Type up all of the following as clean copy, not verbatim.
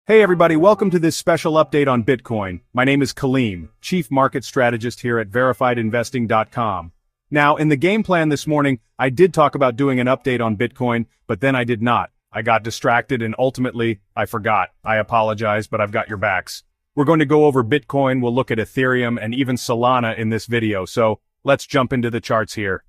Hey everybody, welcome to this special update on Bitcoin. My name is Kaleem, Chief Market Strategist here at verifiedinvesting.com. Now, in the game plan this morning, I did talk about doing an update on Bitcoin, but then I did not. I got distracted and ultimately, I forgot. I apologize, but I've got your backs. We're going to go over Bitcoin, we'll look at Ethereum and even Solana in this video, so let's jump into the charts here.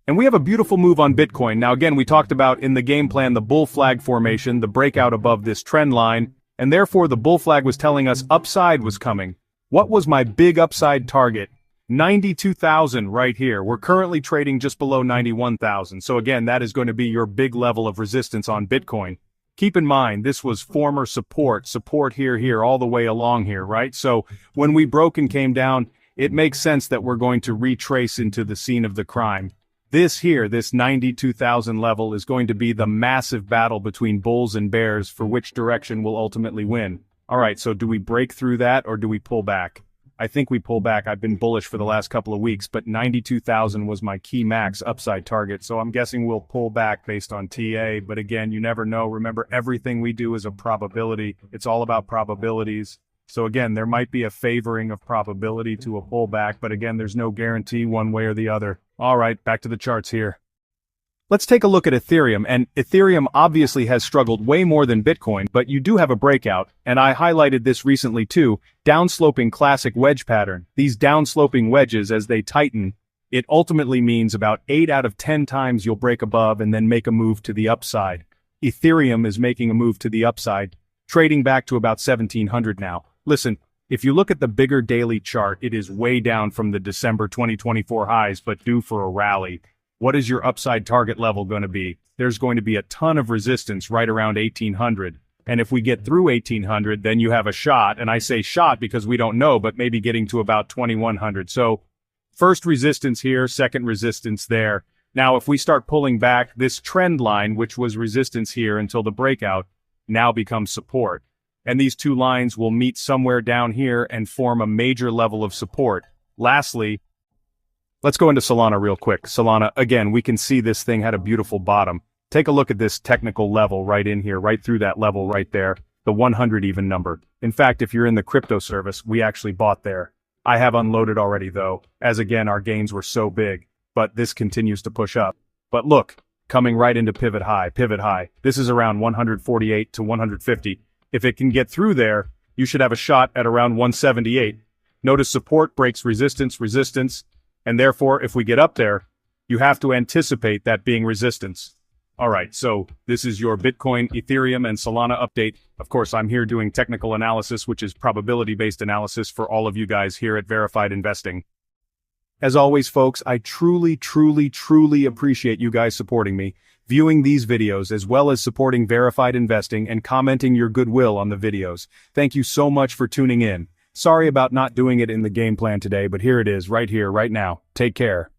And we have a beautiful move on Bitcoin. Now again, we talked about in the game plan the bull flag formation, the breakout above this trend line, and therefore the bull flag was telling us upside was coming. What was my big upside target? 92,000 right here. We're currently trading just below 91,000. So again, that is going to be your big level of resistance on Bitcoin. Keep in mind, this was former support here, all the way along here, right? So when we broke and came down, it makes sense that we're going to retrace into the scene of the crime. This here, this 92,000 level is going to be the massive battle between bulls and bears for which direction will ultimately win. Alright, so do we break through that or do we pull back? I think we pull back. I've been bullish for the last couple of weeks, but 92,000 was my key max upside target, so I'm guessing we'll pull back based on TA, but again, you never know. Remember, everything we do is a probability. It's all about probabilities. So again, there might be a favoring of probability to a pullback, but again, there's no guarantee one way or the other. All right, back to the charts here. Let's take a look at Ethereum, and Ethereum obviously has struggled way more than Bitcoin, but you do have a breakout, and I highlighted this recently too, downsloping classic wedge pattern. These downsloping wedges, as they tighten, it ultimately means about 8 out of 10 times you'll break above and then make a move to the upside. Ethereum is making a move to the upside, trading back to about 1,700 now. Listen, if you look at the bigger daily chart, it is way down from the December 2024 highs, but due for a rally. What is your upside target level going to be? There's going to be a ton of resistance right around 1,800. And if we get through 1,800, then you have a shot, and I say shot because we don't know, but maybe getting to about 2,100. So, first resistance here, second resistance there. Now, if we start pulling back, this trend line, which was resistance here until the breakout, now becomes support. And these two lines will meet somewhere down here and form a major level of support. Lastly, let's go into Solana real quick. Solana, again, we can see this thing had a beautiful bottom. Take a look at this technical level right in here, right through that level right there, the 100 even number. In fact, if you're in the crypto service, we actually bought there. I have unloaded already though, as again, our gains were so big, but this continues to push up. But look, coming right into pivot high. This is around 148 to 150. If it can get through there, you should have a shot at around 178. Notice support breaks resistance, and therefore if we get up there, you have to anticipate that being resistance. Alright, so this is your Bitcoin, Ethereum, and Solana update. Of course, I'm here doing technical analysis, which is probability-based analysis for all of you guys here at Verified Investing. As always, folks, I truly appreciate you guys supporting me, viewing these videos as well as supporting Verified Investing and commenting your goodwill on the videos. Thank you so much for tuning in. Sorry about not doing it in the game plan today, but here it is, right here, right now. Take care.